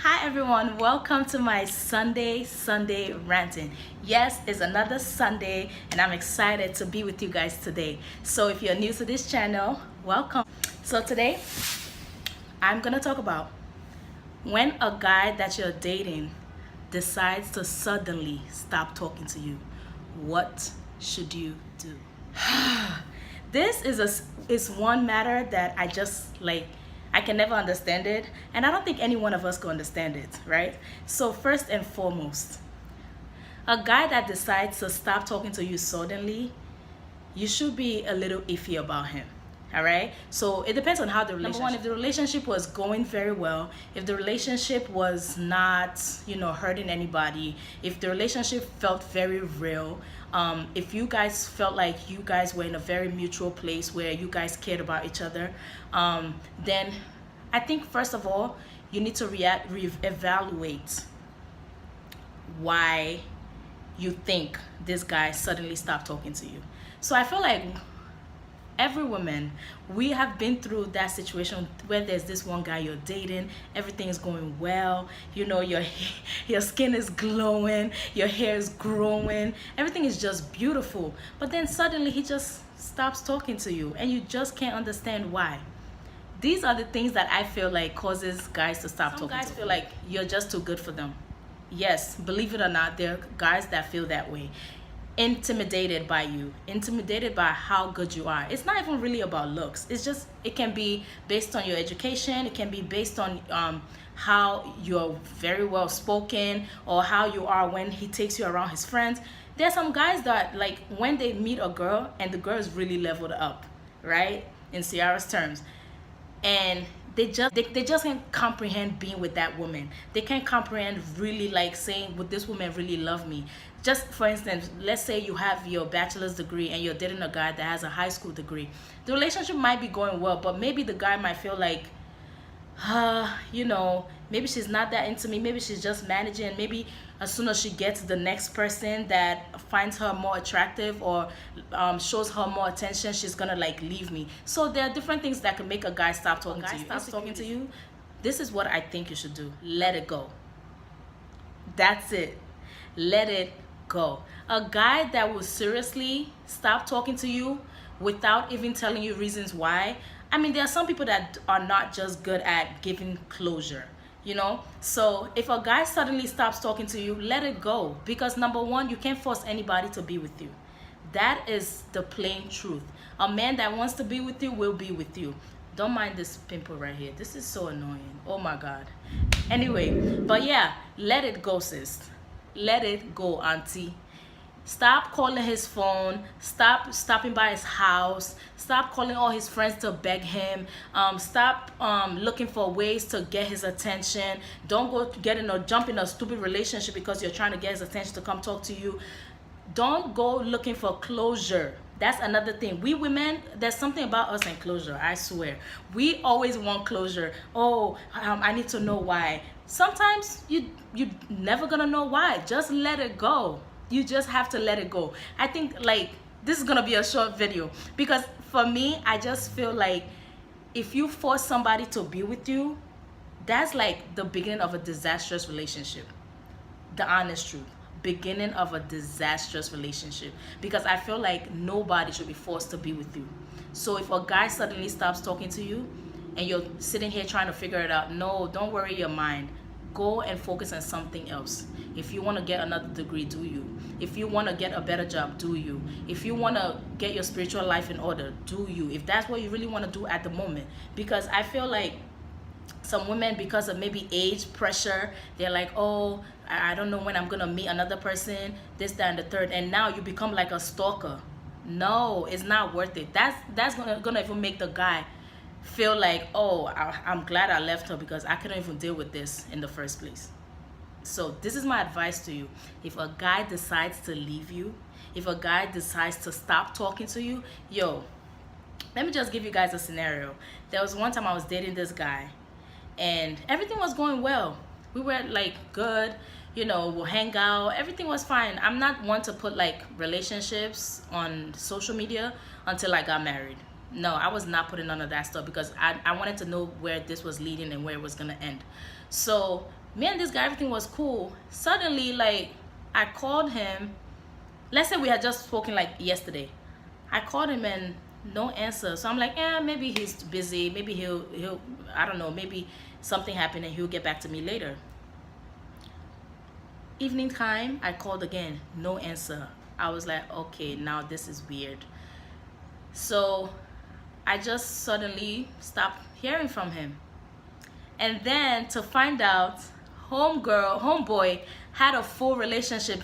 Hi everyone, welcome to my Sunday ranting. Yes, it's another Sunday and I'm excited to be with you guys today. So if you're new to this channel, welcome. So today I'm gonna talk about when a guy that you're dating decides to suddenly stop talking to you, what should you do? This is one matter that I can never understand it, and I don't think any one of us can understand it, right? So first and foremost, a guy that decides to stop talking to you suddenly, you should be a little iffy about him. All right, so it depends on how the relationship. Number one, if the relationship was going very well, if the relationship was not, hurting anybody, if the relationship felt very real, if you guys felt like you guys were in a very mutual place where you guys cared about each other, then I think first of all you need to evaluate why you think this guy suddenly stopped talking to you. So I feel like every woman, we have been through that situation where there's this one guy you're dating, everything is going well, your skin is glowing, your hair is growing, everything is just beautiful, but then suddenly he just stops talking to you and you just can't understand why. These are the things that I feel like causes guys to stop talking. Some guys feel like you're just too good for them. Yes, believe it or not, there are guys that feel that way. Intimidated by you, intimidated by how good you are. It's not even really about looks. It can be based on your education, it can be based on how you're very well spoken, or how you are when he takes you around his friends. There's some guys that, like, when they meet a girl and the girl is really leveled up, right, in Ciara's terms, and they just can't comprehend being with that woman. They can't comprehend really, like, saying, would this woman really love me? Just for instance, let's say you have your bachelor's degree and you're dating a guy that has a high school degree. The relationship might be going well, but maybe the guy might feel like, maybe she's not that into me, maybe she's just managing, maybe as soon as she gets the next person that finds her more attractive or shows her more attention, she's gonna, like, leave me. So there are different things that can make a guy stop talking to you. Stops talking to you, this is what I think you should do. Let it go. That's it. Let it go. A guy that will seriously stop talking to you without even telling you reasons why. I mean, there are some people that are not just good at giving closure, so if a guy suddenly stops talking to you, let it go, because number one, you can't force anybody to be with you. That is the plain truth. A man that wants to be with you will be with you. Don't mind this pimple right here. This is so annoying. Oh my god. Anyway, but yeah, let it go, sis. Let it go, auntie. Stop calling his phone. Stop stopping by his house. Stop calling all his friends to beg him. Stop looking for ways to get his attention. Don't go jump in a stupid relationship because you're trying to get his attention to come talk to you. Don't go looking for closure. That's another thing. We women, there's something about us and closure, I swear. We always want closure. Oh, I need to know why. Sometimes you're never gonna know why. Just let it go. You just have to let it go. I think, like, this is gonna be a short video, because for me, I just feel like if you force somebody to be with you, that's like the beginning of a disastrous relationship. The honest truth. Beginning of a disastrous relationship, because I feel like nobody should be forced to be with you. So if a guy suddenly stops talking to you and you're sitting here trying to figure it out, no, don't worry your mind. Go and focus on something else. If you want to get another degree, do you? If you want to get a better job, do you? If you want to get your spiritual life in order, do you? If that's what you really want to do at the moment. Because I feel like some women, because of maybe age pressure, they're like, oh, I don't know when I'm gonna meet another person, this, that, and the third, and now you become like a stalker. No, it's not worth it. That's gonna even make the guy feel like, oh, I'm glad I left her because I couldn't even deal with this in the first place. So this is my advice to you. If a guy decides to leave you, if a guy decides to stop talking to you, let me just give you guys a scenario. There was one time I was dating this guy and everything was going well. We were, like, good, we'll hang out, everything was fine. I'm not one to put, like, relationships on social media until I got married. No, I was not putting none of that stuff because I wanted to know where this was leading and where it was gonna end. So Me and this guy, everything was cool. Suddenly, like, I called him. Let's say we had just spoken like yesterday. I called him and no answer. So I'm like, yeah, maybe he's busy. Maybe he'll I don't know, maybe something happened and he'll get back to me later. Evening time, I called again, no answer. I was like, okay, now this is weird. So I just suddenly stopped hearing from him. And then to find out, homeboy had a full relationship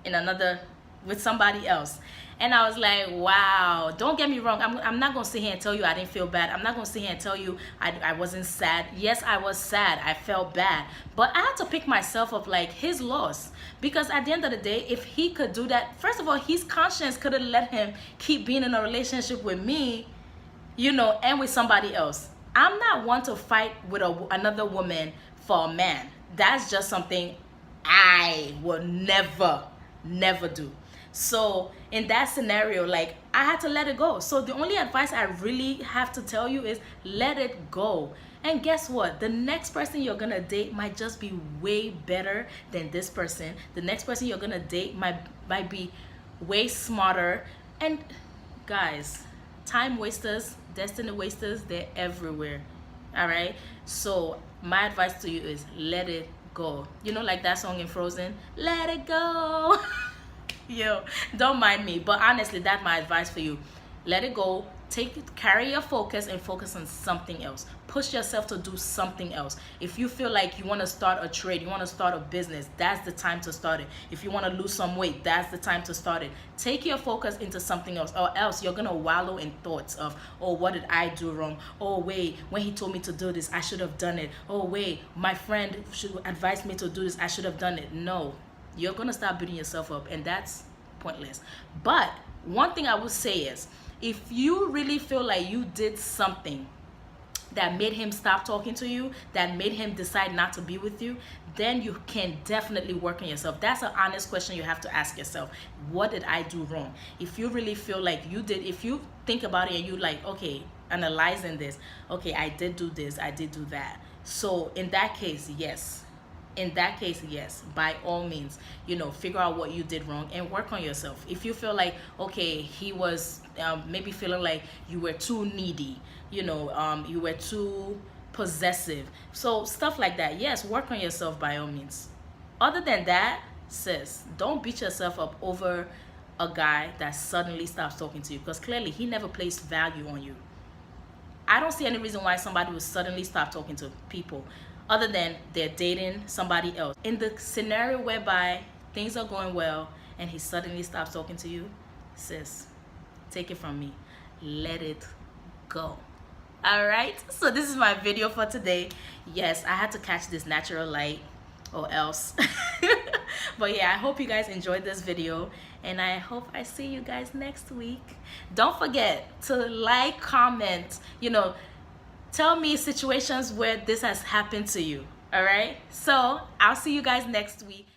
in another, with somebody else. And I was like, wow. Don't get me wrong, I'm not gonna sit here and tell you I didn't feel bad. I'm not gonna sit here and tell you I wasn't sad. Yes, I was sad, I felt bad, but I had to pick myself up, like, his loss. Because at the end of the day, if he could do that, first of all, his conscience could have let him keep being in a relationship with me, you know, and with somebody else. I'm not one to fight with another woman for a man. That's just something I will never do. So in that scenario, like, I had to let it go. So the only advice I really have to tell you is let it go. And guess what? The next person you're gonna date might just be way better than this person. The next person you're gonna date might be way smarter. And guys, time wasters, destiny wasters, they're everywhere. All right? So my advice to you is let it go. You know, like that song in Frozen, let it go. Yo, don't mind me, but honestly, that's my advice for you. Let it go. Carry your focus and focus on something else. Push yourself to do something else. If you feel like you want to start a trade, you want to start a business, that's the time to start it. If you want to lose some weight, that's the time to start it. Take your focus into something else, or else you're gonna wallow in thoughts of, oh, what did I do wrong? Oh wait, when he told me to do this, I should have done it. Oh wait, my friend should advise me to do this, I should have done it. No, you're gonna start beating yourself up, and that's pointless. But one thing I would say is, if you really feel like you did something that made him stop talking to you, that made him decide not to be with you, then you can definitely work on yourself. That's an honest question you have to ask yourself. What did I do wrong? If you really feel like you did, if you think about it and you like, okay, analyzing this, okay, I did do this, I did do that. So in that case, yes. In that case, yes, by all means, you know, figure out what you did wrong and work on yourself. If you feel like, okay, he was maybe feeling like you were too needy, you know, you were too possessive, so stuff like that, yes, work on yourself by all means. Other than that, sis, don't beat yourself up over a guy that suddenly stops talking to you, because clearly he never placed value on you. I don't see any reason why somebody would suddenly stop talking to people other than they're dating somebody else. In the scenario whereby things are going well and he suddenly stops talking to you, sis, take it from me, let it go. All right, so this is my video for today. Yes, I had to catch this natural light or else. But yeah, I hope you guys enjoyed this video, and I hope I see you guys next week. Don't forget to like, comment, you know, tell me situations where this has happened to you. All right, so I'll see you guys next week.